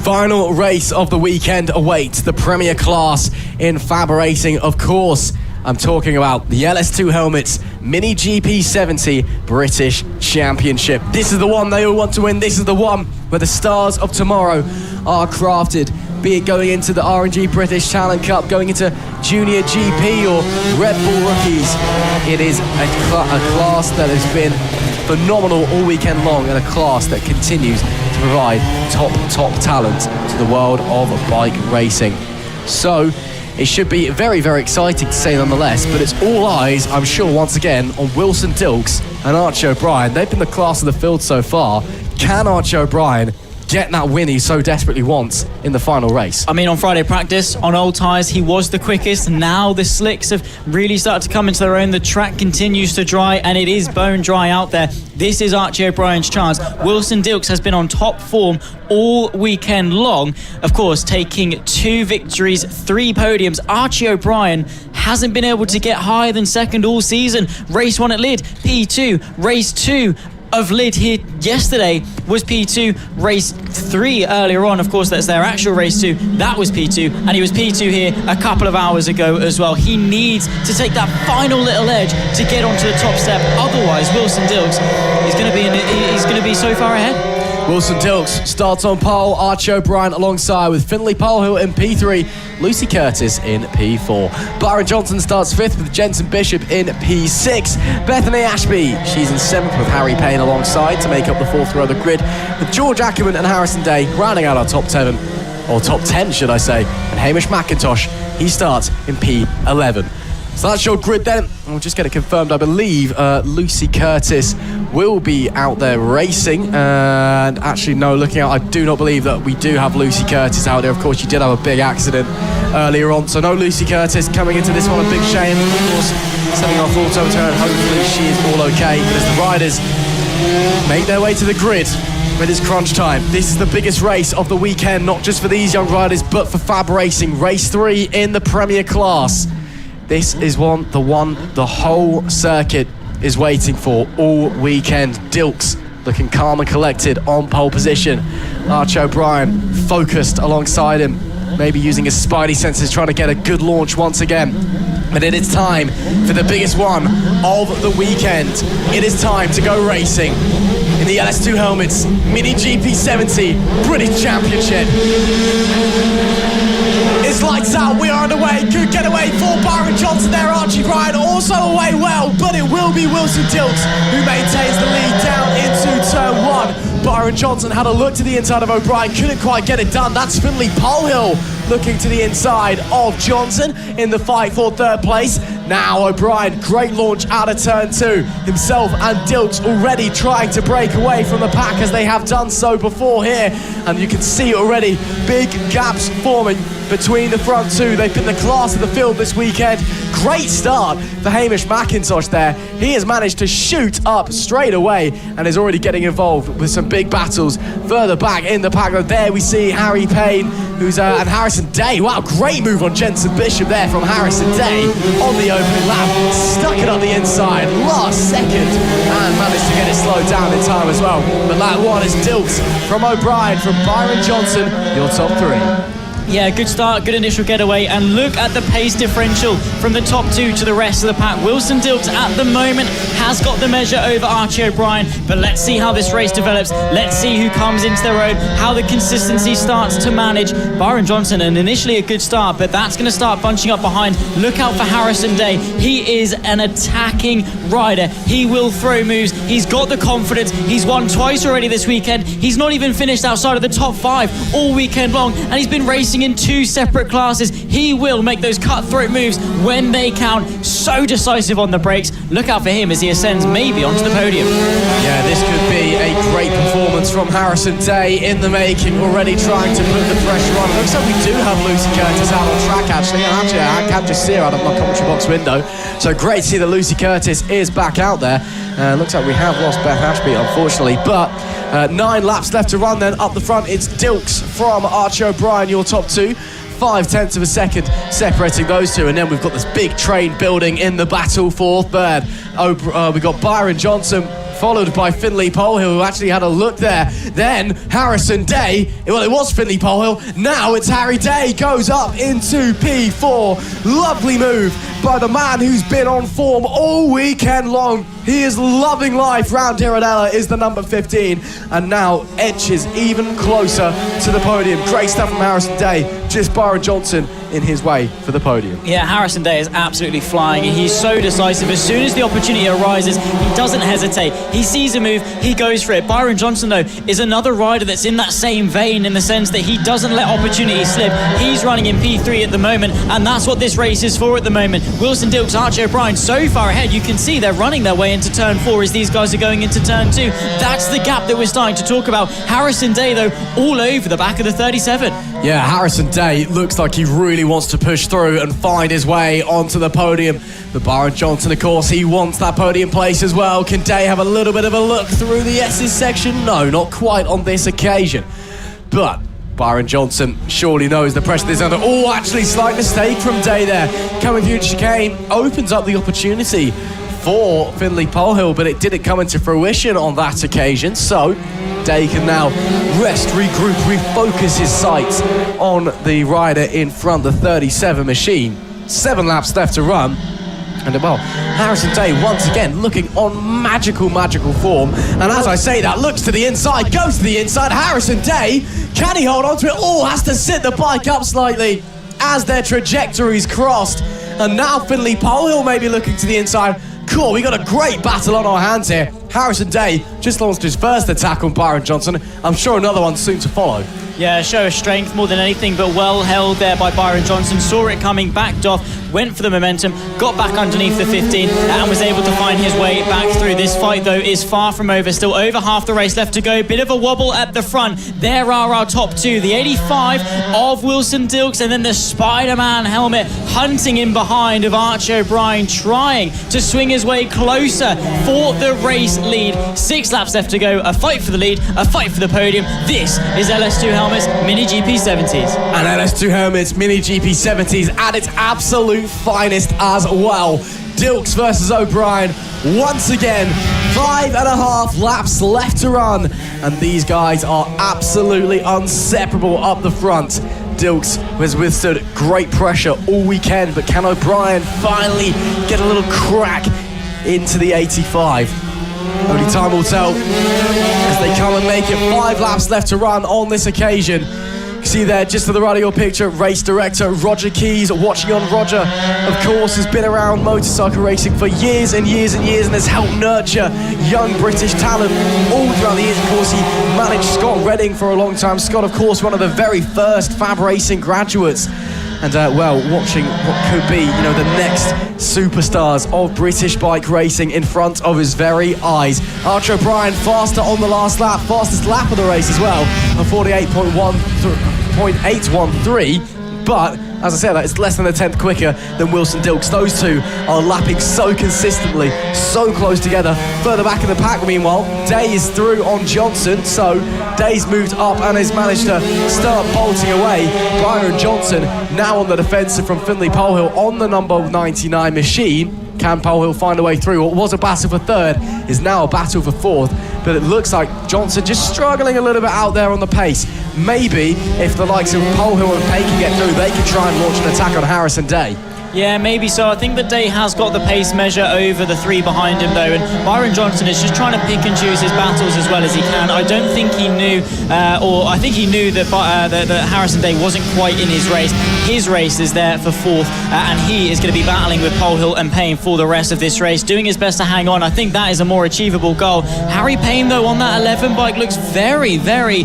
Final race of the weekend awaits, the premier class in FAB-Racing, of course. I'm talking about the LS2 Helmets Mini GP70 British Championship. This is the one they all want to win. This is the one where the stars of tomorrow are crafted, be it going into the R&G British Talent Cup, going into Junior GP or Red Bull Rookies. It is a class that has been phenomenal all weekend long, and a class that continues to provide top talent to the world of bike racing. So it should be very, very exciting to say nonetheless, but it's all eyes, I'm sure, once again on Wilson Dilks and Archie O'Brien. They've been the class of the field so far. Can Archie O'Brien get that win he so desperately wants in the final race? I mean, on Friday practice, on old tyres, he was the quickest. Now the slicks have really started to come into their own. The track continues to dry, and it is bone dry out there. This is Archie O'Brien's chance. Wilson Dilks has been on top form all weekend long. Of course, taking 2 victories, 3 podiums. Archie O'Brien hasn't been able to get higher than second all season. Race 1 at Lid, P2. Race 2 of Lid here yesterday was P2. Race 3 earlier on, of course, that's their actual race 2, that was P2, and he was P2 here a couple of hours ago as well. He needs to take that final little edge to get onto the top step. Otherwise, Wilson Dilks is going to be so far ahead. Wilson Dilks starts on pole, Archie O'Brien alongside with Finlay Polehill in P3, Lucy Curtis in P4. Byron Johnson starts 5th with Jensen Bishop in P6. Bethany Ashby, she's in 7th with Harry Payne alongside to make up the 4th row of the grid, with George Ackerman and Harrison Day rounding out our top 7, or top 10 should I say, and Hamish McIntosh, he starts in P11. So that's your grid then. We'll just get it confirmed. I believe Lucy Curtis will be out there racing. And actually, no, looking out, I do not believe that we do have Lucy Curtis out there. Of course, she did have a big accident earlier on. So no Lucy Curtis coming into this one. A big shame. Of course, setting off auto turn. Hopefully she is all okay. But as the riders make their way to the grid, with it's crunch time. This is the biggest race of the weekend, not just for these young riders, but for FAB-Racing. Race 3 in the Premier class. This is the whole circuit is waiting for all weekend. Dilks looking calm and collected on pole position. Archie O'Brien focused alongside him, maybe using his spidey senses, trying to get a good launch once again. But it is time for the biggest one of the weekend. It is time to go racing in the LS2 Helmets Mini GP70 British Championship. It's lights out, we are underway. Good getaway for Byron Johnson there. Archie O'Brien also away well, but it will be Wilson Dilks who maintains the lead down into turn 1. Byron Johnson had a look to the inside of O'Brien, couldn't quite get it done. That's Finlay Polehill looking to the inside of Johnson in the fight for 3rd place. Now O'Brien, great launch out of turn 2. Himself and Dilks already trying to break away from the pack as they have done so before here. And you can see already big gaps forming between the front 2. They've been the class of the field this weekend. Great start for Hamish McIntosh there. He has managed to shoot up straight away and is already getting involved with some big battles further back in the pack. There we see Harry Payne, and Harrison Day. Wow, great move on Jensen Bishop there from Harrison Day on the opening lap. Stuck it up the inside, last second, and managed to get it slowed down in time as well. But lap 1 is Dilks from O'Brien, from Byron Johnson, your top 3. Yeah, good start, good initial getaway, and look at the pace differential from the top 2 to the rest of the pack. Wilson Dilks at the moment has got the measure over Archie O'Brien, but let's see how this race develops. Let's see who comes into their own, how the consistency starts to manage. Byron Johnson, and initially a good start, but that's going to start bunching up behind. Look out for Harrison Day. He is an attacking rider. He will throw moves. He's got the confidence. He's won twice already this weekend. He's not even finished outside of the top 5 all weekend long, and he's been racing in 2 separate classes. He will make those cutthroat moves when they count. So decisive on the brakes. Look out for him as he ascends maybe onto the podium. Yeah, this could be a great performance from Harrison Day in the making, already trying to put the pressure on. It looks like we do have Lucy Curtis out on track actually, and actually I can just see her out of my commentary box window. So great to see that Lucy Curtis is back out there. Looks like we have lost Beth Ashby, unfortunately, but 9 laps left to run then. Up the front, it's Dilks from Archie O'Brien, your top 2. 0.5 of a second separating those two, and then we've got this big train building in the battle for 3rd. We've got Byron Johnson followed by Finlay Polehill, who actually had a look there. Then Harrison Day, well, it was Finlay Polehill, now it's Harry Day, goes up into P4. Lovely move by the man who's been on form all weekend long. He is loving life round here at Ellough, is the number 15, and now edges even closer to the podium. Great stuff from Harrison Day, just Byron Johnson in his way for the podium. Yeah, Harrison Day is absolutely flying. He's so decisive. As soon as the opportunity arises, he doesn't hesitate. He sees a move, he goes for it. Byron Johnson, though, is another rider that's in that same vein in the sense that he doesn't let opportunity slip. He's running in P3 at the moment, and that's what this race is for at the moment. Wilson Dilks, Archie O'Brien so far ahead. You can see they're running their way into turn 4 as these guys are going into turn 2. That's the gap that we're starting to talk about. Harrison Day, though, all over the back of the 37. Yeah, Harrison Day looks like he really wants to push through and find his way onto the podium. But Byron Johnson, of course, he wants that podium place as well. Can Day have a little bit of a look through the S's section? No, not quite on this occasion. But Byron Johnson surely knows the pressure is under. Oh, actually, slight mistake from Day there. Coming through chicane opens up the opportunity for Finlay Polehill, but it didn't come into fruition on that occasion. So Day can now rest, regroup, refocus his sights on the rider in front, the 37 machine. 7 laps left to run. And well, Harrison Day once again looking on magical form. And as I say that, looks to the inside, goes to the inside. Harrison Day, can he hold on to it? Oh, has to sit the bike up slightly as their trajectories crossed. And now Finlay Polehill may be looking to the inside. Cool, we got a great battle on our hands here. Harrison Day just launched his first attack on Byron Johnson. I'm sure another one soon to follow. Yeah, show of strength more than anything, but well held there by Byron Johnson. Saw it coming, backed off, went for the momentum, got back underneath the 15 and was able to find his way back through. This fight, though, is far from over. Still over half the race left to go. Bit of a wobble at the front. There are our top 2. The 85 of Wilson Dilks and then the Spider-Man helmet hunting in behind of Archie O'Brien, trying to swing his way closer for the race lead. 6 laps left to go. A fight for the lead, a fight for the podium. This is LS2 Helmets Mini GP70s. And LS2 Helmets Mini GP70s at its absolute finest as well. Dilks versus O'Brien once again. 5.5 laps left to run, and these guys are absolutely inseparable up the front. Dilks has withstood great pressure all weekend, but can O'Brien finally get a little crack into the 85? Only time will tell as they come and make it. 5 laps left to run on this occasion. You see there, just to the right of your picture, race director Roger Keys watching on. Roger, of course, has been around motorcycle racing for years and years and years and has helped nurture young British talent all throughout the years. Of course, he managed Scott Redding for a long time. Scott, of course, one of the very first FAB-Racing graduates. And, well, watching what could be, you know, the next superstars of British bike racing in front of his very eyes. Archie O'Brien faster on the last lap, fastest lap of the race as well, a 48.813. But, as I said, that is less than a tenth quicker than Wilson Dilks. Those two are lapping so consistently, so close together. Further back in the pack, meanwhile, Day is through on Johnson, so Day's moved up and has managed to start bolting away. Byron Johnson now on the defensive from Finlay Polehill on the number 99 machine. Can Polehill find a way through? What was a battle for third is now a battle for fourth, but it looks like Johnson just struggling a little bit out there on the pace. Maybe if the likes of Polehill and Pay can get through, they can try and launch an attack on Harrison Day. Yeah, maybe so. I think that Day has got the pace measure over the 3 behind him, though, and Byron Johnson is just trying to pick and choose his battles as well as he can. I don't think he knew, or I think he knew that Harrison Day wasn't quite in his race. His race is there for 4th, and he is going to be battling with Polehill and Payne for the rest of this race, doing his best to hang on. I think that is a more achievable goal. Harry Payne, though, on that 11 bike looks very, very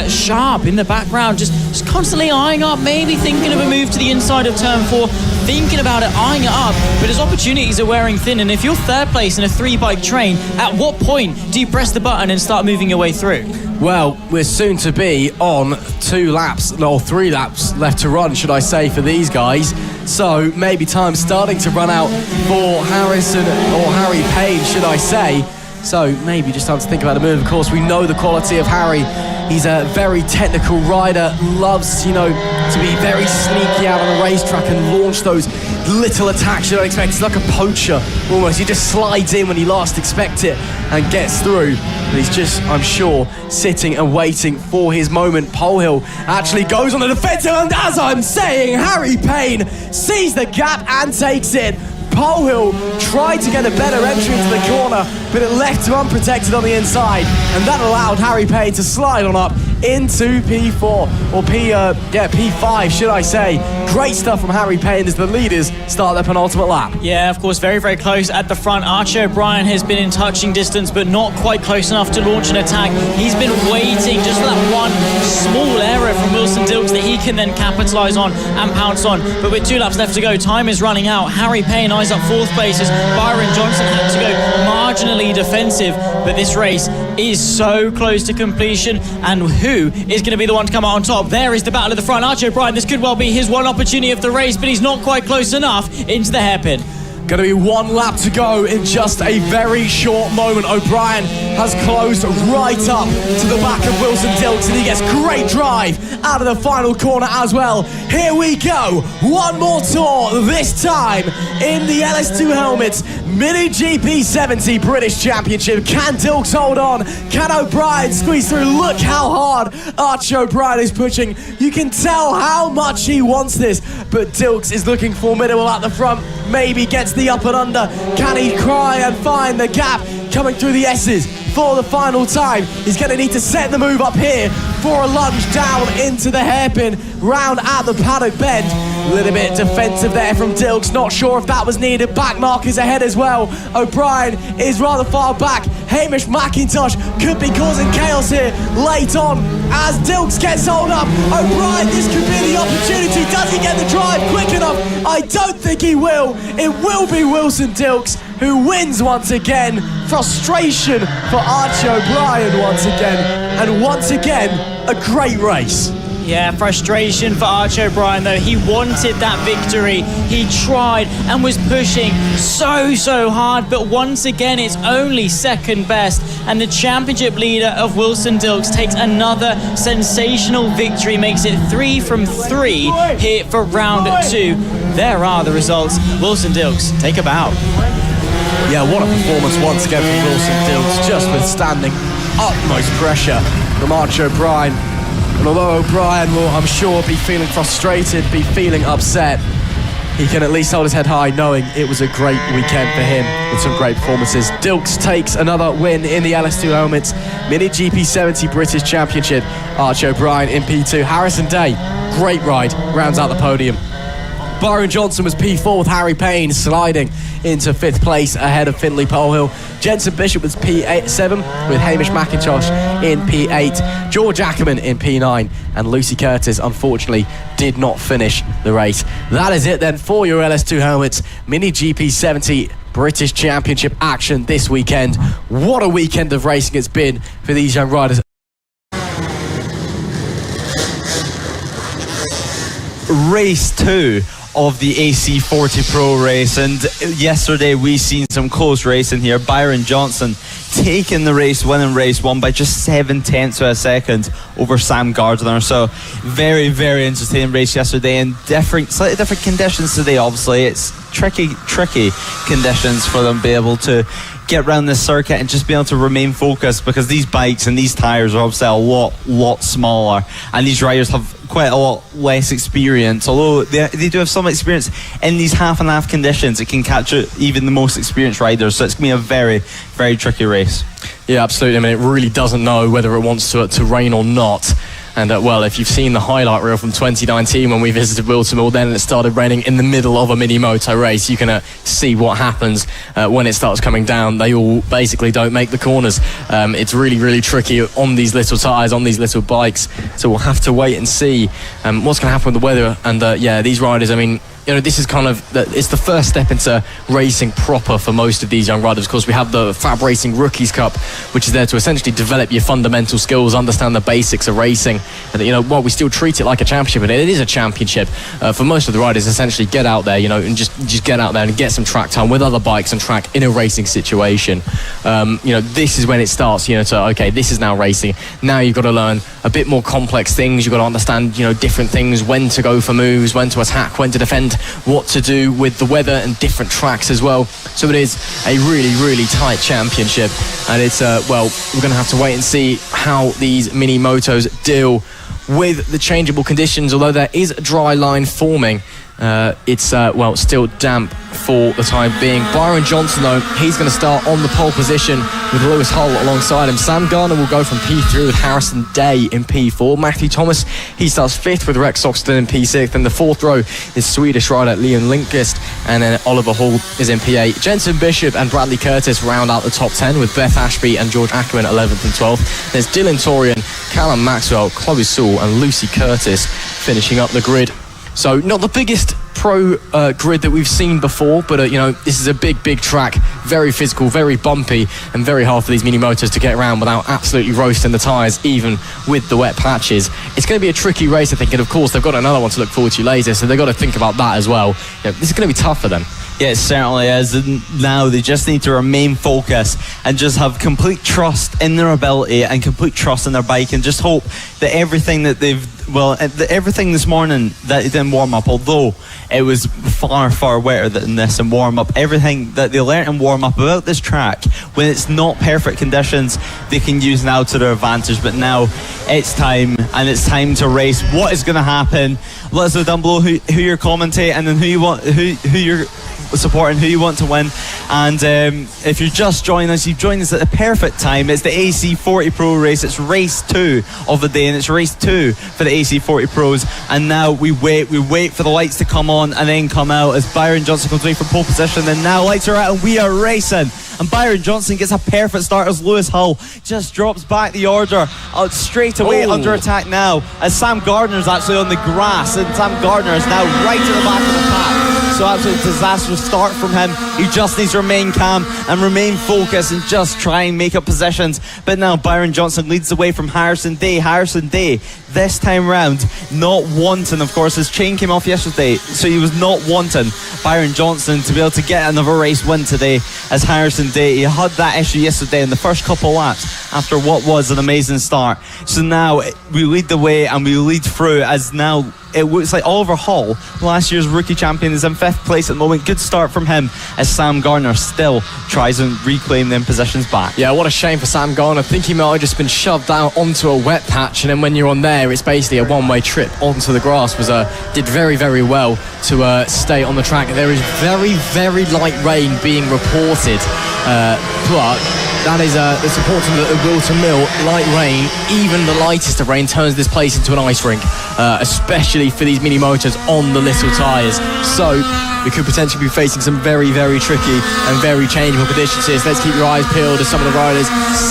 sharp in the background, just constantly eyeing up, maybe thinking of a move to the inside of turn 4, thinking about it, eyeing it up, but his opportunities are wearing thin. And if you're third place in a 3-bike train, at what point do you press the button and start moving your way through? Well, we're soon to be on 2 laps, or 3 laps left to run, should I say, for these guys. So maybe time's starting to run out for Harrison, or Harry Payne, should I say. So maybe just time to think about a move. Of course, we know the quality of Harry. He's a very technical rider, loves, to be very sneaky out on the racetrack and launch those little attacks you don't expect. He's like a poacher almost. He just slides in when you last expect it and gets through. But he's just, I'm sure, sitting and waiting for his moment. Polehill actually goes on the defensive, and as I'm saying, Harry Payne sees the gap and takes it. Polehill tried to get a better entry into the corner, but it left him unprotected on the inside, and that allowed Harry Payne to slide on up into P4, or P5, should I say. Great stuff from Harry Payne as the leaders start their penultimate lap. Yeah, of course, very, very close at the front. Archie O'Brien has been in touching distance, but not quite close enough to launch an attack. He's been waiting just for that one small error from Wilson Dilks that he can then capitalise on and pounce on. But with 2 laps left to go, time is running out. Harry Payne eyes up 4th place as Byron Johnson had to go marginally defensive. But this race is so close to completion, and who is going to be the one to come out on top? There is the battle at the front. Archie O'Brien, this could well be his one opportunity of the race, but he's not quite close enough into the hairpin. Going to be 1 lap to go in just a very short moment. O'Brien has closed right up to the back of Wilson Dilks, and he gets great drive out of the final corner as well. Here we go. One more tour, this time in the LS2 helmets. Mini GP70 British Championship. Can Dilks hold on? Can O'Brien squeeze through? Look how hard Archie O'Brien is pushing. You can tell how much he wants this, but Dilks is looking formidable at the front. Maybe gets the up and under. Can he cry and find the gap coming through the S's for the final time? He's going to need to set the move up here for a lunge down into the hairpin, round at the paddock bend. A little bit defensive there from Dilks, not sure if that was needed. Back markers ahead as well. O'Brien is rather far back. Hamish McIntosh could be causing chaos here late on as Dilks gets hold up. O'Brien, this could be the opportunity. Does he get the drive quick enough? I don't think he will. It will be Wilson Dilks who wins once again. Frustration for Archie O'Brien once again. And once again, a great race. Yeah, frustration for Archie O'Brien though. He wanted that victory. He tried and was pushing so hard, but once again it's only second best, and the championship leader of Wilson Dilks takes another sensational victory, makes it 3 from 3 here for round 2. There are the results. Wilson Dilks, take a bow. Yeah, what a performance once again from Wilson Dilks, just withstanding utmost pressure from Archie O'Brien. And although O'Brien will, I'm sure, be feeling frustrated, be feeling upset, he can at least hold his head high knowing it was a great weekend for him with some great performances. Dilks takes another win in the LS2 helmets, Mini GP70 British Championship. Archie O'Brien in P2. Harrison Day, great ride, rounds out the podium. Byron Johnson was P4 with Harry Payne sliding into 5th place ahead of Finley Polehill. Jensen Bishop was P7 with Hamish McIntosh in P8. George Ackerman in P9, and Lucy Curtis unfortunately did not finish the race. That is it then for your LS2 helmets Mini GP70 British Championship action this weekend. What a weekend of racing it's been for these young riders. Race 2 of the AC40 Pro race, and yesterday we seen some close racing here. Byron Johnson taking the race, winning race 1 by just 7/10 of a second over Sam Gardner. So very entertaining race yesterday, and slightly different conditions today. Obviously it's tricky conditions for them to be able to get around this circuit and just be able to remain focused, because these bikes and these tyres are obviously a lot smaller, and these riders have quite a lot less experience. Although they do have some experience in these half and half conditions, it can catch even the most experienced riders. So it's going to be a very tricky race. Yeah, absolutely. I mean, it really doesn't know whether it wants to rain or not. And well, if you've seen the highlight reel from 2019 when we visited Whilton Mill, then it started raining in the middle of a Minimoto race. You can see what happens when it starts coming down. They all basically don't make the corners. It's really tricky on these little tyres, on these little bikes. So we'll have to wait and see what's going to happen with the weather. And yeah, these riders, I mean, this is kind of it's the first step into racing proper for most of these young riders. Of course, we have the FAB-Racing Rookies Cup, which is there to essentially develop your fundamental skills, understand the basics of racing, and while we still treat it like a championship, and it is a championship for most of the riders, essentially get out there, and just get out there and get some track time with other bikes and track in a racing situation. This is when it starts. Okay, this is now racing. Now you've got to learn a bit more complex things. You've got to understand, different things, when to go for moves, when to attack, when to defend, what to do with the weather and different tracks as well. So it is a really, really tight championship, and it's we're going to have to wait and see how these mini motos deal with the changeable conditions. Although there is a dry line forming, it's still damp for the time being. Byron Johnson, though, he's going to start on the pole position with Lewis Hull alongside him. Sam Gardner will go from P3 with Harrison Day in P4. Matthew Thomas, he starts 5th with Rex Oxton in P6. And the 4th row is Swedish rider Leon Lindqvist, and then Oliver Hall is in P8. Jensen Bishop and Bradley Curtis round out the top 10 with Beth Ashby and George Ackerman 11th and 12th. There's Dylan Torian, Callum Maxwell, Chloe Sewell and Lucy Curtis finishing up the grid. So not the biggest pro grid that we've seen before, but this is a big track, very physical, very bumpy, and very hard for these mini motors to get around without absolutely roasting the tyres, even with the wet patches. It's going to be a tricky race, I think, and of course they've got another one to look forward to later, so they've got to think about that as well. This is going to be tough for them. Yeah, it certainly is. And now they just need to remain focused and just have complete trust in their ability and complete trust in their bike, and just hope that everything that everything this morning that they didn't warm up, although it was far wetter than this in warm up, everything that they learned in warm up about this track, when it's not perfect conditions, they can use now to their advantage. But now it's time, and it's time to race. What is going to happen? Let us know down below who you're commentating and then who you're supporting, who you want to win. And if you're just joining us, you've joined us at the perfect time. It's the AC40 Pro race. It's race 2 of the day, and it's race 2 for the AC40 Pros. And now we wait for the lights to come on and then come out as Byron Johnson comes away from pole position. And now lights are out and we are racing. And Byron Johnson gets a perfect start as Lewis Hull just drops back the order out straight away under attack now, as Sam Gardner's actually on the grass, and Sam Gardner is now right at the back of the pack. So absolute disastrous start from him. He just needs to remain calm and remain focused and just try and make up positions. But now Byron Johnson leads the way from Harrison Day. Harrison Day, this time round, not wanting, of course, his chain came off yesterday, so he was not wanting Byron Johnson to be able to get another race win today, as Harrison Day, he had that issue yesterday in the first couple of laps after what was an amazing start. So now we lead the way and we lead through, as now it looks like Oliver Hall, last year's rookie champion, is in 5th place at the moment. Good start from him, as Sam Gardner still tries and reclaim them positions back. Yeah, what a shame for Sam Gardner. I think he might have just been shoved out onto a wet patch, and then when you're on there, it's basically a one-way trip onto the grass. Did very well to stay on the track. There is very light rain being reported, but that is it's important that at Whilton Mill, light rain, even the lightest of rain, turns this place into an ice rink, especially for these mini motors on the little tyres. So we could potentially be facing some very tricky and very changeable conditions here. So let's keep your eyes peeled as some of the riders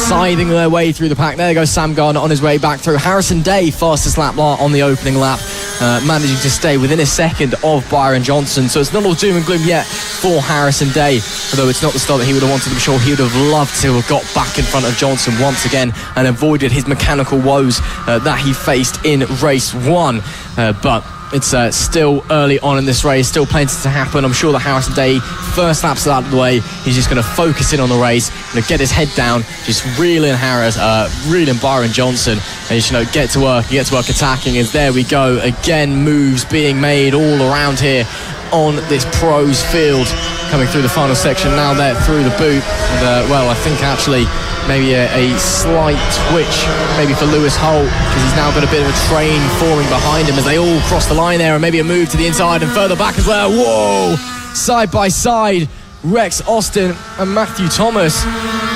scything their way through the pack. There goes Sam Gardner on his way back through. Harrison Day, fastest lap on the opening lap, managing to stay within a second of Byron Johnson. So it's not all doom and gloom yet for Harrison Day, although it's not the start that he would have wanted. I'm sure he would have loved to have got back in front of Johnson once again and avoided his mechanical woes that he faced in race 1. But it's still early on in this race, still plenty to happen. I'm sure that Harrison Day, first lap's out of the way, he's just going to focus in on the race, going to get his head down, just reeling Byron Johnson, and just get to work attacking. As there we go again, moves being made all around here on this pros field, coming through the final section now. They're through the boot, and I think actually maybe a slight twitch maybe for Lewis Hull, because he's now got a bit of a train forming behind him as they all cross the line there, and maybe a move to the inside and further back as well. Whoa, side by side, Rex Austin and Matthew Thomas.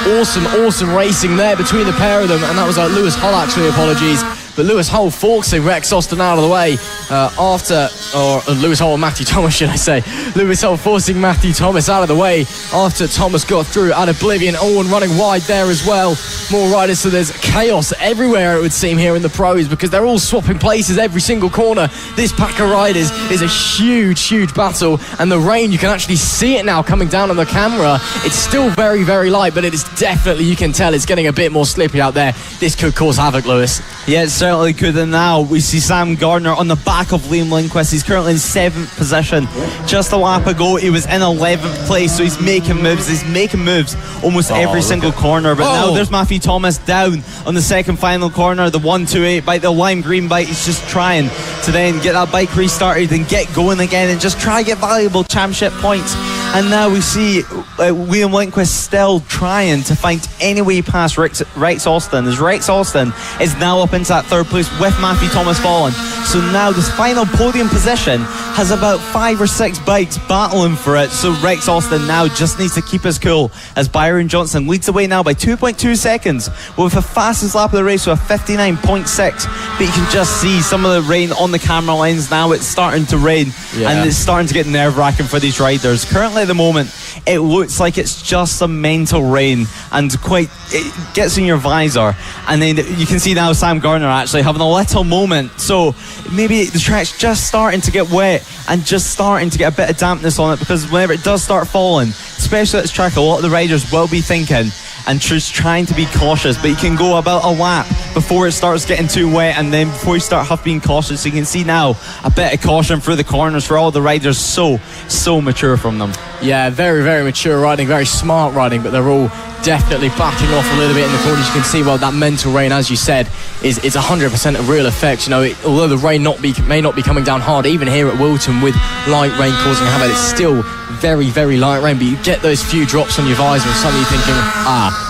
Awesome racing there between the pair of them, and that was Lewis Hull, actually, apologies. but Lewis Hull forcing Rex Austin out of the way Lewis Hull and Matthew Thomas, should I say. Lewis Hull forcing Matthew Thomas out of the way after Thomas got through at Oblivion. Owen running wide there as well. More riders, so there's chaos everywhere, it would seem, here in the pros, because they're all swapping places every single corner. This pack of riders is a huge battle, and the rain, you can actually see it now coming down on the camera. It's still very, very light, but it is definitely, you can tell it's getting a bit more slippery out there. This could cause havoc, Lewis. Yeah, it certainly could. And now we see Sam Gardner on the back of Liam Lindquist. He's currently in 7th position. Just a lap ago, he was in 11th place, so he's making moves. He's making moves almost every single corner. But now there's Matthew Thomas down on the second final corner, the 128 bike, the lime green bike. He's just trying to then get that bike restarted and get going again and just try to get valuable championship points. And now we see Liam Lindquist still trying to find any way past Rex Austin, as Rex Austin is now up into that 3rd place with Matthew Thomas falling. So now this final podium position has about 5 or 6 bikes battling for it. So Rex Austin now just needs to keep his cool as Byron Johnson leads the way now by 2.2 seconds with the fastest lap of the race with a 59.6. But you can just see some of the rain on the camera lens now. It's starting to rain, and it's starting to get nerve-wracking for these riders. Currently at the moment, it looks like it's just some mental rain, and it gets in your visor. And then you can see now Sam Gardner actually having a little moment. So maybe the track's just starting to get wet and just starting to get a bit of dampness on it, because whenever it does start falling, especially at this track, a lot of the riders will be thinking and just trying to be cautious. But you can go about a lap before it starts getting too wet, and then before you start being cautious. So you can see now a bit of caution through the corners for all the riders. So mature from them. Yeah, very, very mature riding, very smart riding, but they're all definitely backing off a little bit in the corners. You can see, well, that mental rain, as you said, is 100% a real effect. You know, although the rain may not be coming down hard, even here at Whilton with light rain causing havoc, it's still very, very light rain. But you get those few drops on your visor, and suddenly you're thinking,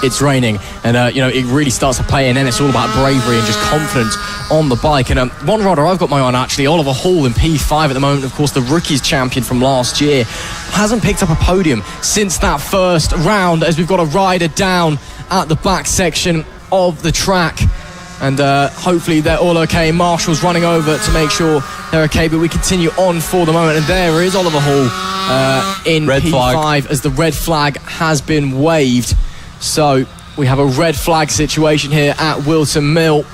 it's raining, and it really starts to play. And then it's all about bravery and just confidence on the bike. And one rider I've got my eye on, actually, Oliver Hall in P5 at the moment, of course, the rookies champion from last year, hasn't picked up a podium since that first round, as we've got a rider down at the back section of the track. And hopefully they're all okay. Marshall's running over to make sure they're okay, but we continue on for the moment. And there is Oliver Hall in red P5 flag, as the red flag has been waved. So we have a red flag situation here at Whilton Mill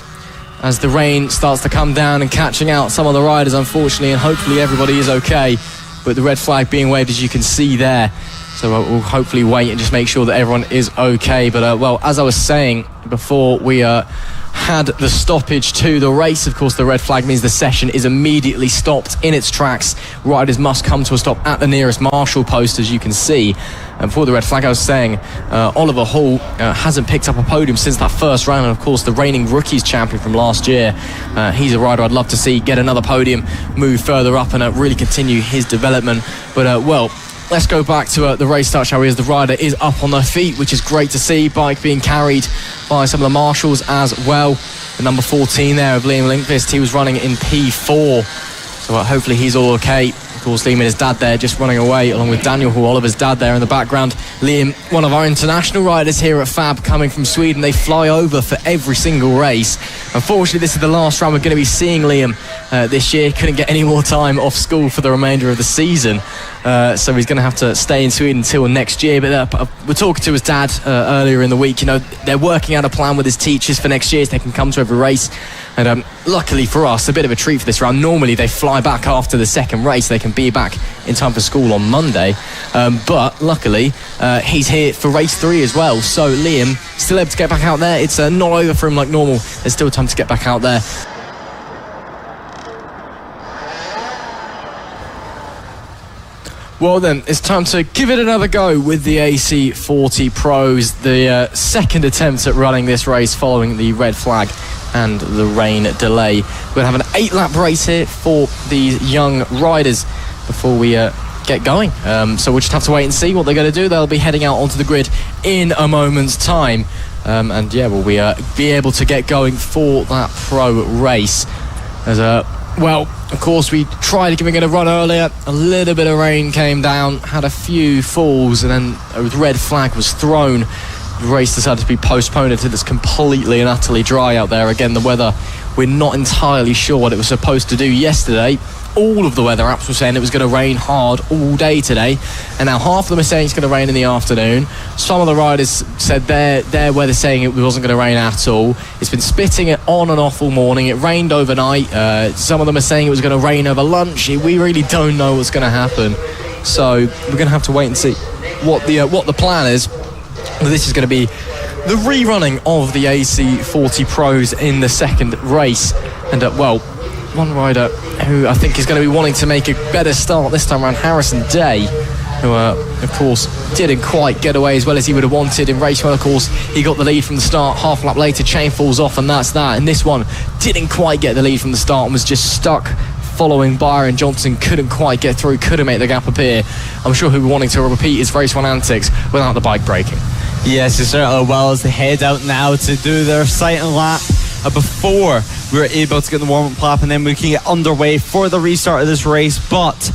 as the rain starts to come down and catching out some of the riders, unfortunately, and hopefully everybody is okay. But the red flag being waved, as you can see there. So we'll hopefully wait and just make sure that everyone is okay. But, well, as I was saying before we had the stoppage to the race, of course, the red flag means the session is immediately stopped in its tracks. Riders must come to a stop at the nearest marshal post, as you can see. And for the red flag, I was saying, Oliver Hall hasn't picked up a podium since that first round. And, of course, the reigning rookies champion from last year, he's a rider I'd love to see get another podium, move further up and really continue his development. But, well, let's go back to the race start, shall we, as the rider is up on their feet, which is great to see. Bike being carried by some of the marshals as well. The number 14 there of Liam Lindquist, he was running in P4. So hopefully he's all okay. Of course, Liam and his dad there just running away, along with Daniel, who Oliver's dad there in the background. Liam, one of our international riders here at FAB, coming from Sweden. They fly over for every single race. Unfortunately, this is the last round we're going to be seeing Liam this year. Couldn't get any more time off school for the remainder of the season. So he's going to have to stay in Sweden until next year. But we're talking to his dad earlier in the week. You know, they're working out a plan with his teachers for next year so they can come to every race. And luckily for us, a bit of a treat for this round. Normally they fly back after the second race. They can be back in time for school on Monday. But luckily, he's here for race 3 as well. So Liam, still able to get back out there. It's not over for him like normal. There's still time to get back out there. Well then, it's time to give it another go with the AC40 Pros. The second attempt at running this race following the red flag and the rain delay. We're going to have an 8-lap race here for these young riders before we get going. So we'll just have to wait and see what they're going to do. They'll be heading out onto the grid in a moment's time. And yeah, we'll be able to get going for that pro race. As well, of course, we tried giving it a run earlier. A little bit of rain came down, had a few falls, and then a red flag was thrown. The race decided to be postponed until it's completely and utterly dry out there. Again, the weather we're not entirely sure what it was supposed to do yesterday. All of the weather apps were saying it was going to rain hard all day today, and now half of them are saying it's going to rain in the afternoon. Some of the riders said their weather saying it wasn't going to rain at all. It's been spitting it on and off all morning. It rained overnight. Some of them are saying it was going to rain over lunch. We really don't know what's going to happen, so we're going to have to wait and see what the plan is. This is going to be the rerunning of the AC40 Pros in the second race, and one rider who I think is going to be wanting to make a better start this time around, Harrison Day, who of course didn't quite get away as well as he would have wanted in race one. Of course, he got the lead from the start. Half a lap later, chain falls off, and that's that. And this one didn't quite get the lead from the start and was just stuck following Byron Johnson. Couldn't quite get through, couldn't make the gap appear. I'm sure he'll be wanting to repeat his race one antics without the bike braking. Yes, it certainly will, as they head out now to do their sighting lap before we were able to get the warm-up lap, and then we can get underway for the restart of this race. But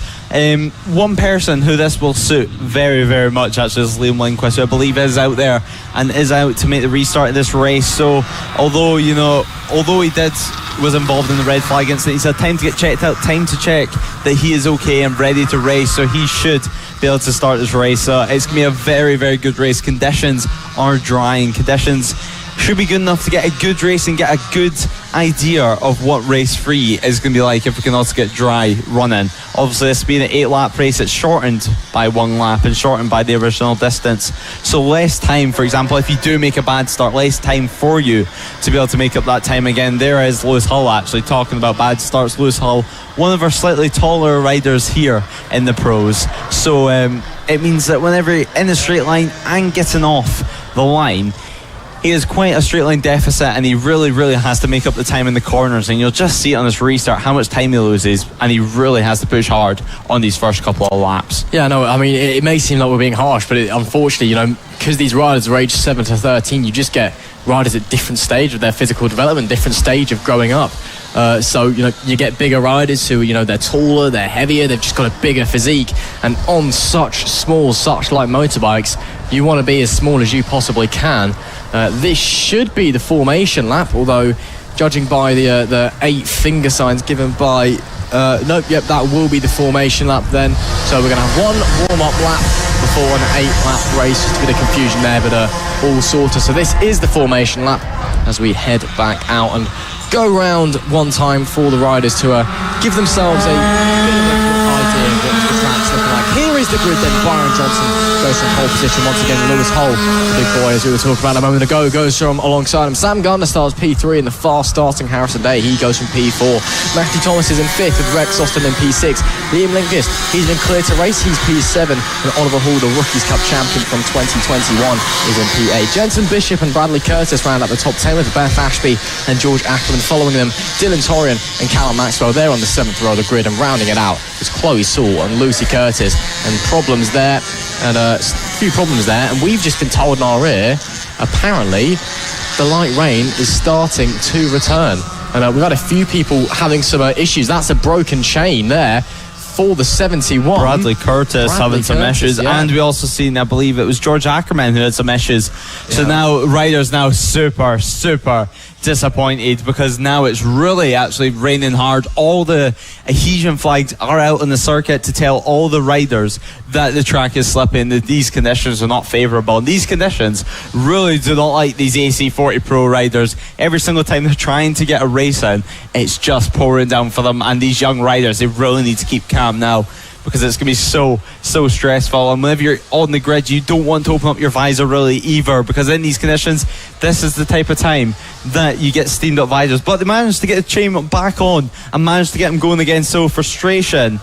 one person who this will suit very, very much actually is Liam Lindquist, who I believe is out there and is out to make the restart of this race. So although he was involved in the red flag incident, he's had time to get checked out, time to check that he is okay and ready to race, so he should be able to start this race. So it's going to be a very, very good race. Conditions are drying. Conditions should be good enough to get a good race and get a good idea of what race 3 is going to be like if we can also get dry running. Obviously, this being an 8-lap race, it's shortened by 1 lap and shortened by the original distance, so less time. For example, if you do make a bad start, less time for you to be able to make up that time again. There is Lewis Hull, actually talking about bad starts. Lewis Hull, one of our slightly taller riders here in the pros, so it means that whenever you're in a straight line and getting off the line, he has quite a straight line deficit, and he really, really has to make up the time in the corners, and you'll just see it on this restart how much time he loses, and he really has to push hard on these first couple of laps. Yeah, no, I mean, it may seem like we're being harsh, but unfortunately, because these riders are aged 7 to 13, you just get riders at different stage of their physical development, different stage of growing up. So you get bigger riders who they're taller, they're heavier, they've just got a bigger physique, and on such light motorbikes, you want to be as small as you possibly can. This should be the formation lap, although judging by the 8 finger signs given by that will be the formation lap then. So we're going to have one warm-up lap before an 8-lap race. Just a bit of confusion there, but all sorted. So this is the formation lap as we head back out and go round one time for the riders to give themselves a bit of an idea of what the track's looking like. Here is the grid then. Byron Johnson goes from pole position once again. Lewis Hull, the big boy, as we were talking about a moment ago, goes from alongside him. Sam Gardner starts P3 in the fast starting Harrison Day. He goes from P4. Matthew Thomas is in 5th with Rex Austin in P6. Liam Lindquist, he's been clear to race. He's P7. And Oliver Hall, the Rookies Cup champion from 2021, is in P8. Jensen Bishop and Bradley Curtis round out the top 10 with Beth Ashby and George Ackerman following them. Dylan Torian and Callum Maxwell, they're on the 7th row of the grid, and rounding it out is Chloe Saul and Lucy Curtis. And problems there, and a few problems there, and we've just been told in our ear, apparently the light rain is starting to return, and we've had a few people having some issues. That's a broken chain there for the 71. Bradley Curtis having some issues, and we also seen, I believe it was George Ackerman who had some issues. So now riders now super disappointed, because now it's really actually raining hard. All the adhesion flags are out on the circuit to tell all the riders that the track is slipping, that these conditions are not favourable. And these conditions really do not like these AC40 Pro riders. Every single time they're trying to get a race in, it's just pouring down for them, and these young riders, they really need to keep calm now, because it's going to be so stressful. And whenever you're on the grid, you don't want to open up your visor really either, because in these conditions, this is the type of time that you get steamed up visors. But they managed to get the chain back on and managed to get them going again. So frustration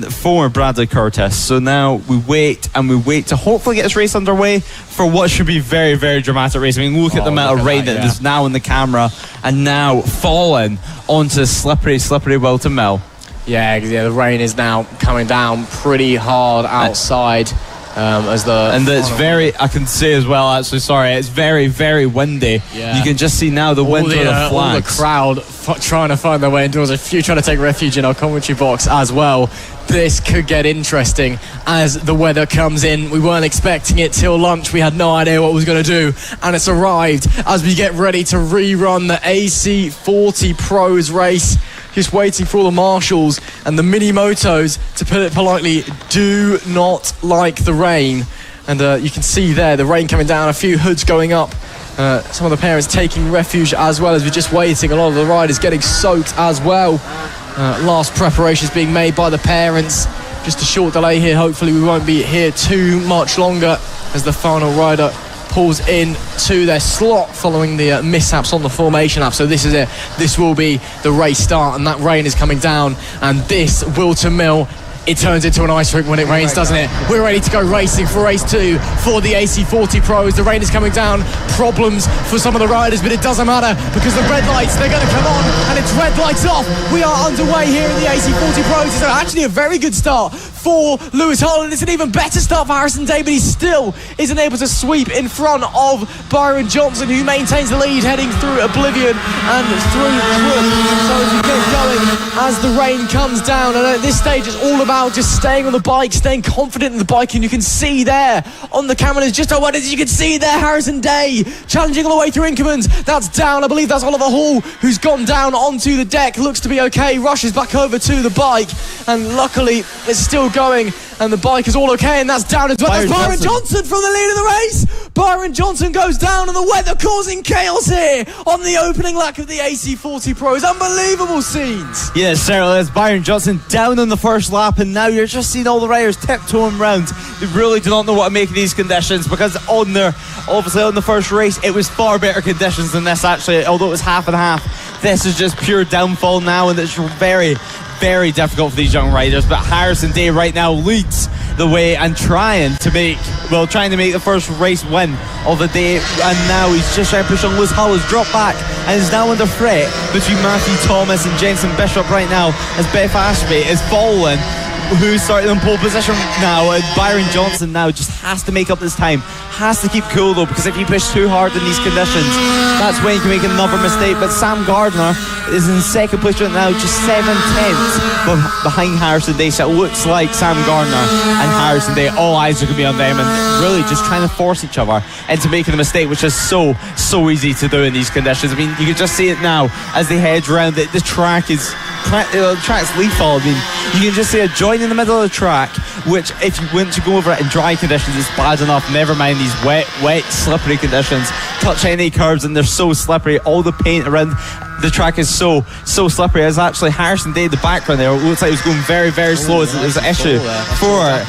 for Bradley Curtis. So now we wait to hopefully get this race underway for what should be very, very dramatic race. I mean, look at the amount of rain that is now in the camera and now falling onto slippery Whilton Mill. Yeah, the rain is now coming down pretty hard outside. And it's very, I can say as well, actually, sorry, it's very, very windy. Yeah. You can just see now the wind through the all the flags. crowd trying to find their way indoors. A few trying to take refuge in our commentary box as well. This could get interesting as the weather comes in. We weren't expecting it till lunch. We had no idea what it was going to do, and it's arrived as we get ready to rerun the AC40 Pros race. Just waiting for all the marshals and the Minimotos, to put it politely, do not like the rain. And you can see there the rain coming down, a few hoods going up. Some of the parents taking refuge as well as we're just waiting. A lot of the riders getting soaked as well. Last preparations being made by the parents. Just a short delay here. Hopefully we won't be here too much longer as the final rider pulls in to their slot following the mishaps on the formation lap. So this is it. This will be the race start, and that rain is coming down, and this Whilton Mill, it turns into an ice rink when it rains, doesn't it? We're ready to go racing for race 2 for the AC40 Pros. The rain is coming down. Problems for some of the riders, but it doesn't matter because the red lights, they're going to come on, and it's red lights off. We are underway here in the AC40 Pros. It's actually a very good start for Lewis Hull, and it's an even better start for Harrison Day, but he still isn't able to sweep in front of Byron Johnson, who maintains the lead heading through Oblivion and through Crook. So as we get going, as the rain comes down, and at this stage it's all about just staying on the bike, staying confident in the bike, and you can see there on the camera, just how what is you can see there Harrison Day challenging all the way through Inkermans. That's down. I believe that's Oliver Hall who's gone down onto the deck. Looks to be okay. Rushes back over to the bike, and luckily it's still going, and the bike is all okay, and that's down as well. That's Byron Johnson from the lead of the race. Byron Johnson goes down, and the weather causing chaos here on the opening lap of the AC40 Pros. Unbelievable scenes. Yeah, certainly is. Byron Johnson down on the first lap, and now you're just seeing all the riders tiptoeing round. They really do not know what to make of these conditions, because obviously on the first race it was far better conditions than this, actually, although it was half and half. This is just pure downfall now, and it's very, very difficult for these young riders. But Harrison Day right now leads the way and trying to make the first race win of the day, and now he's just trying to push on. Lewis Hull has dropped back and is now under threat between Matthew Thomas and Jensen Bishop right now, as Beth Ashby is falling, who's starting in pole position now, and Byron Johnson now just has to make up this time, has to keep cool though, because if you push too hard in these conditions, that's when you can make another mistake. But Sam Gardner is in second place right now, just 7/10 behind Harrison Day. So it looks like Sam Gardner and Harrison Day, all eyes are going to be on them, and really just trying to force each other into making a mistake, which is so easy to do in these conditions. I mean, you can just see it now as they head around. The track is track's lethal. I mean, you can just see a joint in the middle of the track, which if you went to go over it in dry conditions, it's bad enough. Never mind these wet, slippery conditions. Touch any curves and they're so slippery. All the paint around the track is so slippery. As actually Harrison Day, the background there, it looks like he was going very, very slow. There's an issue for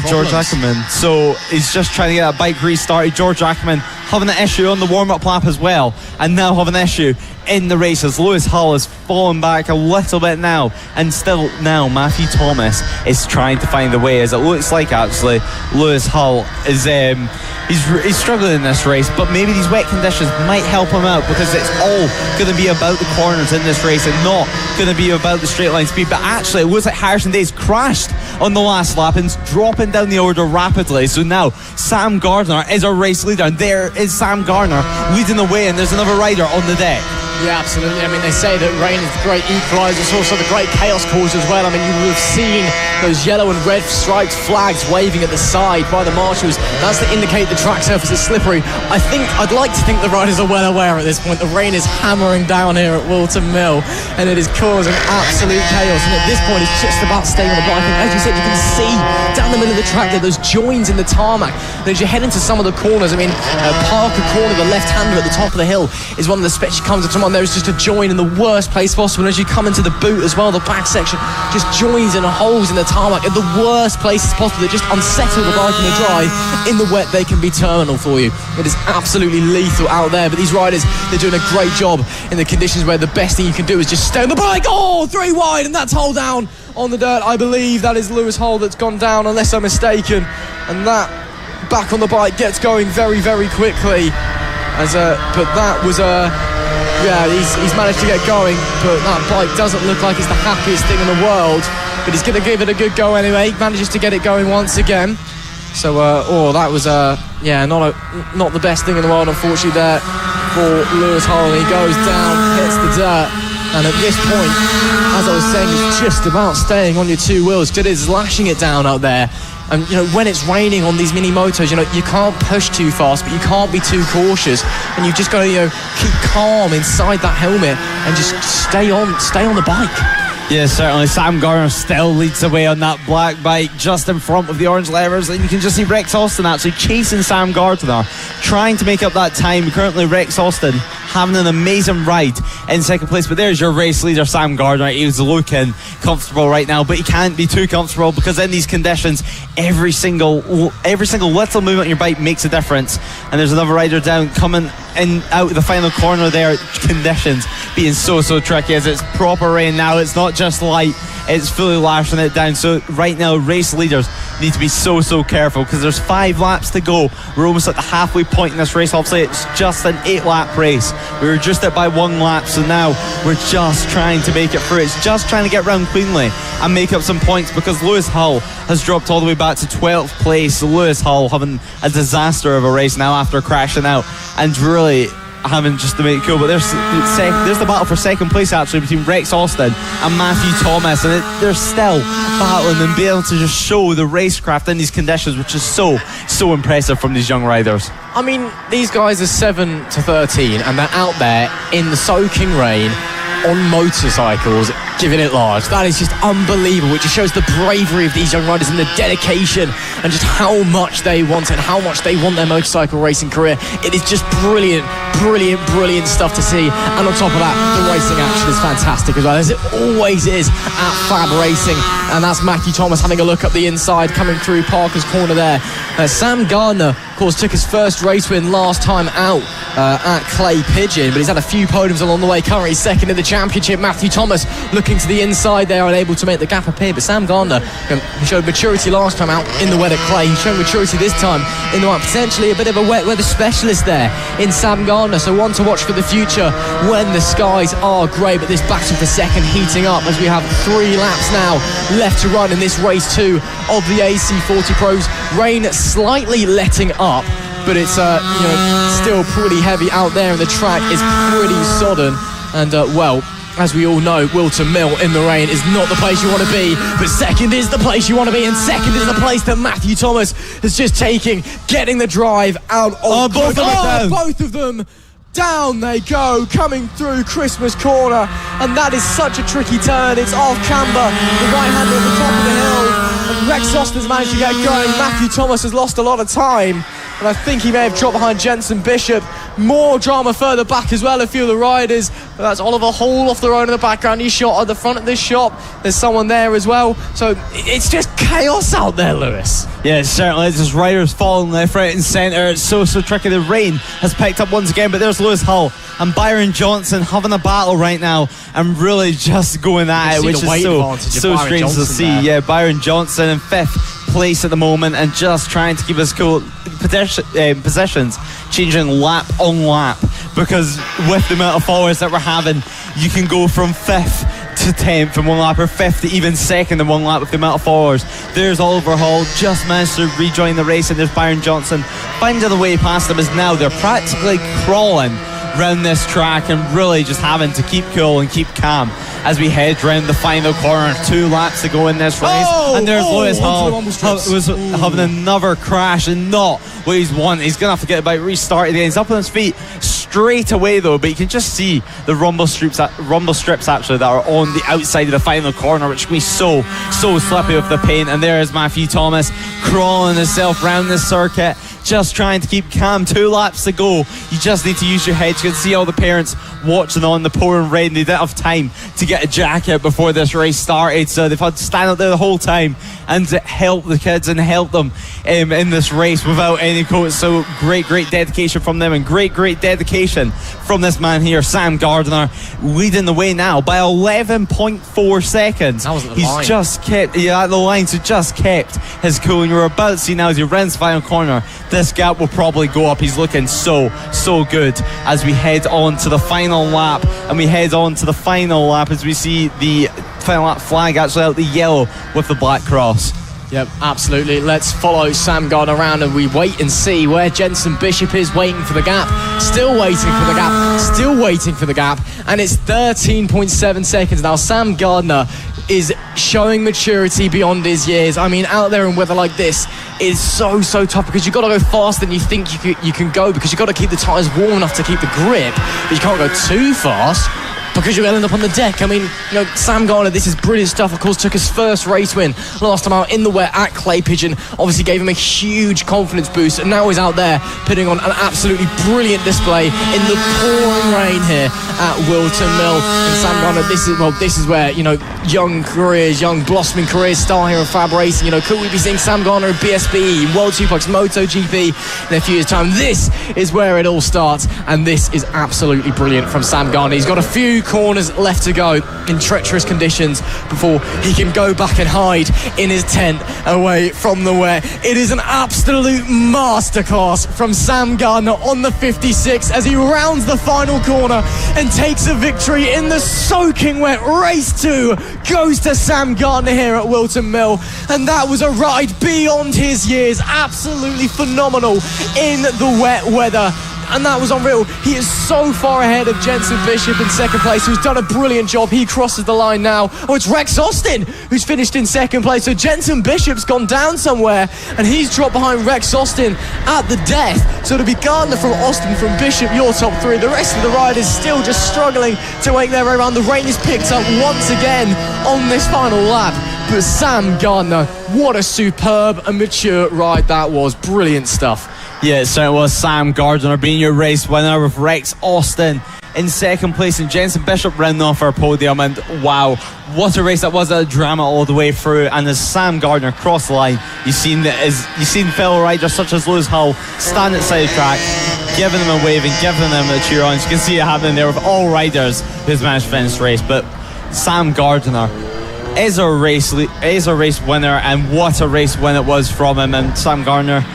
George Ackerman. So he's just trying to get that bike restarted. George Ackerman having an issue on the warm-up lap as well, and now having an issue in the race as Lewis Hull has fallen back a little bit now, and still now Matthew Thomas is trying to find the way, as it looks like actually Lewis Hull is he's struggling in this race, but maybe these wet conditions might help him out, because it's all going to be about the corners in this race and not going to be about the straight line speed. But actually it looks like Harrison Day's crashed on the last lap and dropping down the order rapidly. So now Sam Gardner is a race leader, and there is Sam Gardner leading the way, and there's another rider on the deck. Yeah, absolutely. I mean, they say that rain is the great equaliser. It's also the great chaos cause as well. I mean, you will have seen those yellow and red striped flags waving at the side by the marshals. That's to indicate the track surface is slippery. I'd like to think the riders are well aware at this point. The rain is hammering down here at Whilton Mill, and it is causing absolute chaos. And at this point, it's just about staying on the bike. And as you said, you can see down the middle of the track there, those joins in the tarmac. And as you head into some of the corners, I mean, Parker Corner, the left-hander at the top of the hill, is one of the spots you come to come on. There is just a join in the worst place possible. And as you come into the boot as well, the back section just joins and holes in the tarmac at the worst places possible that just unsettle the bike in the dry. In the wet, they can be terminal for you. It is absolutely lethal out there. But these riders, they're doing a great job in the conditions where the best thing you can do is just stay on the bike. Oh, 3 wide, and that's Hull down on the dirt. I believe that is Lewis Hull that's gone down, unless I'm mistaken. And that back on the bike gets going very, very quickly. But that was he's managed to get going, but that bike doesn't look like it's the happiest thing in the world. But he's going to give it a good go anyway. He manages to get it going once again. So, that was, not the best thing in the world, unfortunately, there for Lewis Hull. He goes down, hits the dirt, and at this point, as I was saying, it's just about staying on your two wheels, because it is lashing it down out there. And, when it's raining on these mini motos, you can't push too fast, but you can't be too cautious. And you've just got to, keep calm inside that helmet and just stay on the bike. Yeah, certainly. Sam Gardner still leads the way on that black bike just in front of the orange levers, and you can just see Rex Austin actually chasing Sam Gardner, trying to make up that time. Currently Rex Austin having an amazing ride in second place, but there's your race leader Sam Gardner. He's looking comfortable right now, but he can't be too comfortable, because in these conditions every single little movement on your bike makes a difference. And there's another rider down coming in out of the final corner there. Conditions being so tricky as it's proper rain now. It's not just light, it's fully lashing it down. So right now race leaders need to be so careful, because there's 5 laps to go. We're almost at the halfway point in this race. Obviously it's just an 8-lap race. We were just at by 1 lap, so now we're just trying to make it through. It's just trying to get round cleanly and make up some points, because Lewis Hull has dropped all the way back to 12th place. Lewis Hull having a disaster of a race now after crashing out and really having just to make it cool. But there's the battle for second place actually between Rex Austin and Matthew Thomas, and they're still battling and being able to just show the racecraft in these conditions, which is so impressive from these young riders. I mean, these guys are 7 to 13 and they're out there in the soaking rain on motorcycles giving it large. That is just unbelievable. It just shows the bravery of these young riders and the dedication and just how much they want it and how much they want their motorcycle racing career. It is just brilliant stuff to see. And on top of that, the racing action is fantastic as well, as it always is at FAB-Racing. And that's Matthew Thomas having a look up the inside, coming through Parker's corner there. Sam Gardner, of course, took his first race win last time out at Clay Pigeon, but he's had a few podiums along the way. Currently second in the championship. Matthew Thomas looking to the inside there, unable to make the gap appear, but Sam Gardner, he showed maturity last time out in the wet at Clay. He's shown maturity this time in the wet. Potentially a bit of a wet weather specialist there in Sam Gardner, so one to watch for the future when the skies are grey. But this battle for second heating up as we have 3 laps now left to run in this race 2 of the AC40 Pros. Rain slightly letting up, but it's still pretty heavy out there, and the track is pretty sodden. And as we all know, Whilton Mill in the rain is not the place you want to be, but second is the place you want to be, and second is the place that Matthew Thomas is just taking, getting the drive out of both of them. Down they go, coming through Christmas corner, and that is such a tricky turn. It's off camber, the right-hander at the top of the hill, and Rex Austin's managed to get going. Matthew Thomas has lost a lot of time, and I think he may have dropped behind Jensen Bishop. More drama further back as well, a few of the riders. That's Oliver Hall off the road in the background. He's shot at the front of this shop. There's someone there as well. So it's just chaos out there, Lewis. Yeah, certainly. It's just riders falling left, right and centre. It's so tricky. The rain has picked up once again, but there's Lewis Hull and Byron Johnson having a battle right now and really just going at it, which is so strange to see. There. Yeah, Byron Johnson in 5th place at the moment and just trying to keep us cool. Positions changing lap on lap, because with the amount of followers that we're having, you can go from 5th to 10th in 1 lap, or 5th to even 2nd in 1 lap with the amount of followers. There's Oliver Hall, just managed to rejoin the race, and there's Byron Johnson finding the way past them, as now they're practically crawling round this track and really just having to keep cool and keep calm as we head round the final corner. 2 laps to go in this race, and there's Lewis Hull was having another crash, and not what he's wanted. He's gonna have to get about restarted again. He's up on his feet straight away though, but you can just see the rumble strips actually that are on the outside of the final corner, which can be so slippy with the paint. And there is Matthew Thomas crawling himself round this circuit, just trying to keep calm. 2 laps to go. You just need to use your head. You can see all the parents watching on the pouring rain. They didn't have time to get a jacket before this race started, so they've had to stand out there the whole time and help the kids and help them in this race without any coats. So great dedication from them, and great dedication from this man here, Sam Gardner, leading the way now by 11.4 seconds. That was at the line. Just kept at the line, so just kept his cool. And you're about to see now as he runs final corner, this gap will probably go up. He's looking so good as we head on to the final lap, and we head on to the final lap as we see the final lap flag actually out the yellow with the black cross. Yep, absolutely. Let's follow Sam Gardner around and we wait and see where Jenson Bishop is, waiting for the gap. Still waiting for the gap. Still waiting for the gap. And it's 13.7 seconds now. Sam Gardner is showing maturity beyond his years. I mean, out there in weather like this is so tough, because you've got to go faster than you think you can go, because you've got to keep the tyres warm enough to keep the grip, but you can't go too fast because you'll end up on the deck. I mean, Sam Gardner, this is brilliant stuff. Of course, took his first race win last time out in the wet at Clay Pigeon. Obviously gave him a huge confidence boost, and now he's out there putting on an absolutely brilliant display in the pouring rain here at Whilton Mill. And Sam Gardner, this is where, young blossoming careers start here at FAB-Racing. Could we be seeing Sam Gardner at BSB, World Suplex, MotoGP in a few years' time? This is where it all starts, and this is absolutely brilliant from Sam Gardner. He's got a few corners left to go in treacherous conditions before he can go back and hide in his tent away from the wet. It is an absolute masterclass from Sam Gardner on the 56 as he rounds the final corner and takes a victory in the soaking wet. Race 2 goes to Sam Gardner here at Whilton Mill, and that was a ride beyond his years. Absolutely phenomenal in the wet weather. And that was unreal. He is so far ahead of Jenson Bishop in second place, who's done a brilliant job. He crosses the line now. Oh, it's Rex Austin who's finished in second place. So Jenson Bishop's gone down somewhere, and he's dropped behind Rex Austin at the death. So it'll be Gardner from Austin, from Bishop, your top three. The rest of the riders still just struggling to make their way around. The rain is picked up once again on this final lap. But Sam Gardner, what a superb and mature ride that was. Brilliant stuff. Yeah, it certainly was. Sam Gardner being your race winner, with Rex Austin in second place and Jenson Bishop rounding off our podium. And wow, what a race that was. A drama all the way through. And as Sam Gardner crossed the line, you've seen fellow riders such as Lewis Hull stand at the side of the track, giving them a wave and giving them a cheer on. You can see it happening there with all riders who's managed to finish the race. But Sam Gardner is a race winner, and what a race win it was from him. And Sam Gardner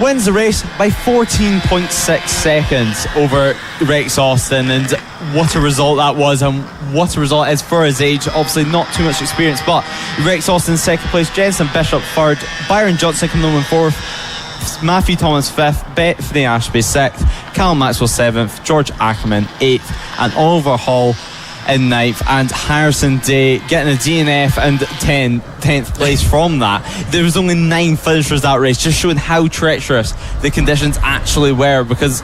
wins the race by 14.6 seconds over Rex Austin, and what a result that was, and what a result is for his age. Obviously not too much experience, but Rex Austin second place, Jenson Bishop third, Byron Johnson coming home in fourth, Matthew Thomas fifth, Bethany Ashby sixth, Callum Maxwell seventh, George Ackerman eighth, and Oliver Hall in ninth, and Harrison Day getting a DNF and 10th place from that. There was only 9 finishers that race, just showing how treacherous the conditions actually were, because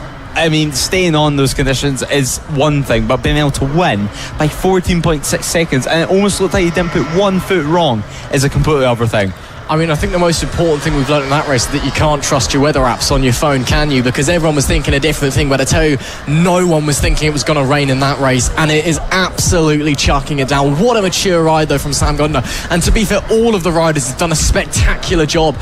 staying on those conditions is one thing, but being able to win by 14.6 seconds, and it almost looked like you didn't put 1 foot wrong, is a completely other thing. I think the most important thing we've learned in that race is that you can't trust your weather apps on your phone, can you? Because everyone was thinking a different thing, but I tell you, no one was thinking it was going to rain in that race, and it is absolutely chucking it down. What a mature ride, though, from Sam Gardner. And to be fair, all of the riders have done a spectacular job,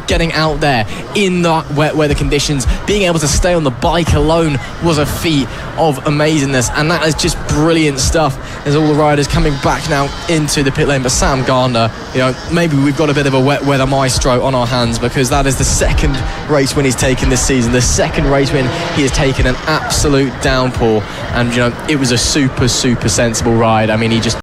getting out there in the wet weather conditions. Being able to stay on the bike alone was a feat of amazingness, and that is just brilliant stuff. There's all the riders coming back now into the pit lane, but Sam Gardner, maybe we've got a bit of a wet weather maestro on our hands, because that is the second race win he's taken this season. The second race win he has taken, an absolute downpour, and it was a super sensible ride. He just